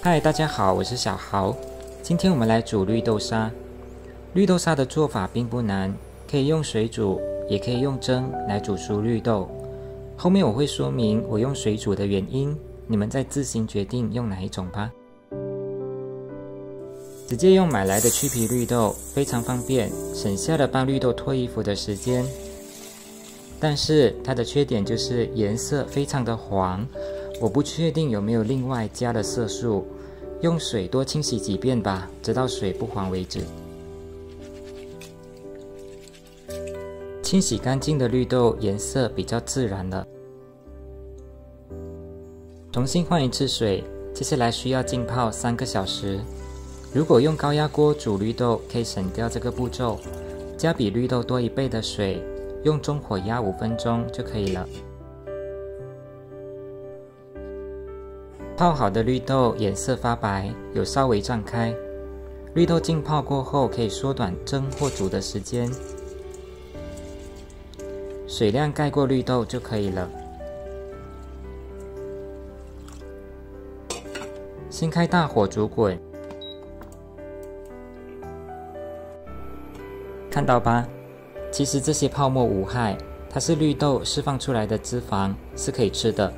嗨，大家好，我是小豪。今天我们来煮绿豆沙。绿豆沙的做法并不难，可以用水煮，也可以用蒸来煮熟绿豆。后面我会说明我用水煮的原因，你们再自行决定用哪一种吧。直接用买来的去皮绿豆非常方便，省下了帮绿豆脱衣服的时间。但是它的缺点就是颜色非常的黄，我不确定有没有另外加了色素。用水多清洗几遍吧，直到水不黄为止。清洗干净的绿豆颜色比较自然了。重新换一次水，接下来需要浸泡3个小时。如果用高压锅煮绿豆，可以省掉这个步骤，加比绿豆多1倍的水，用中火压5分钟就可以了。泡好的绿豆颜色发白，有稍微胀开。绿豆浸泡过后，可以缩短蒸或煮的时间。水量盖过绿豆就可以了。先开大火煮滚，看到吧？其实这些泡沫无害，它是绿豆释放出来的脂肪，是可以吃的。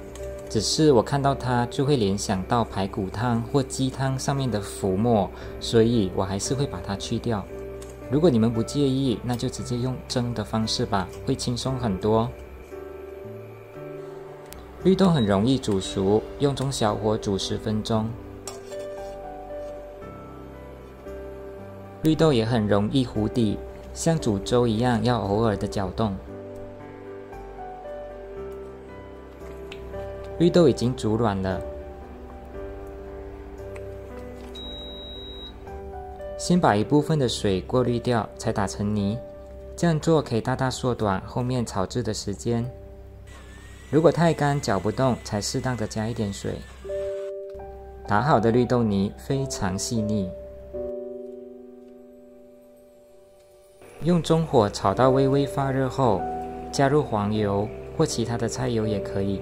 只是我看到它就会联想到排骨汤或鸡汤上面的浮沫，所以我还是会把它去掉。如果你们不介意，那就直接用蒸的方式吧，会轻松很多。绿豆很容易煮熟，用中小火煮10分钟。绿豆也很容易糊底，像煮粥一样要偶尔的搅动。绿豆已经煮软了，先把一部分的水过滤掉，才打成泥。这样做可以大大缩短后面炒制的时间。如果太干搅不动，才适当的加一点水。打好的绿豆泥非常细腻，用中火炒到微微发热后，加入黄油或其他的菜油也可以。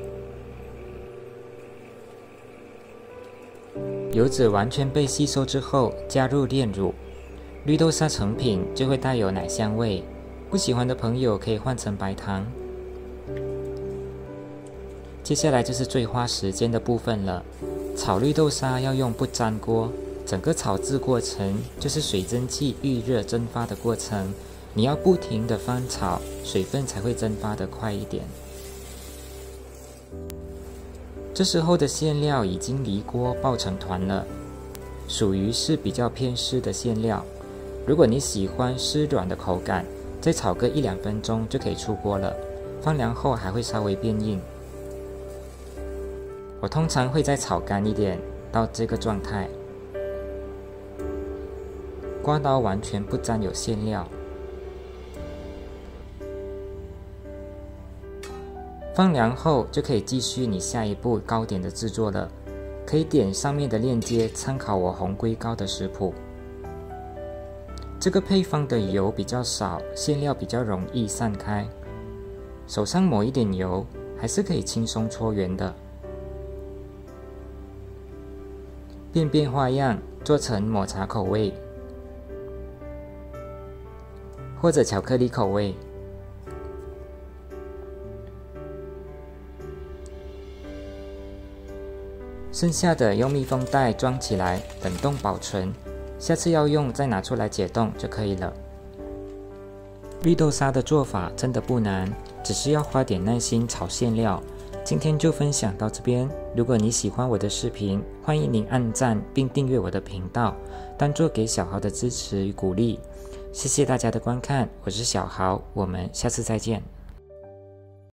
油脂完全被吸收之后，加入炼乳，绿豆沙成品就会带有奶香味。不喜欢的朋友可以换成白糖。接下来就是最花时间的部分了。炒绿豆沙要用不粘锅，整个炒制过程就是水蒸气预热蒸发的过程，你要不停的翻炒，水分才会蒸发得快一点。这时候的馅料已经离锅爆成团了，属于是比较偏湿的馅料。如果你喜欢湿软的口感，再炒个1-2分钟就可以出锅了。放凉后还会稍微变硬。我通常会再炒干一点，到这个状态。刮刀完全不沾有馅料。放凉后就可以继续你下一步糕点的制作了，可以点上面的链接参考我红龟糕的食谱。这个配方的油比较少，馅料比较容易散开，手上抹一点油还是可以轻松搓圆的。变花样，做成抹茶口味，或者巧克力口味。剩下的用密封袋装起来，冷冻保存，下次要用再拿出来解冻就可以了。绿豆沙的做法真的不难，只是要花点耐心炒馅料。今天就分享到这边，如果你喜欢我的视频，欢迎您按赞并订阅我的频道，当作给小豪的支持与鼓励。谢谢大家的观看，我是小豪，我们下次再见。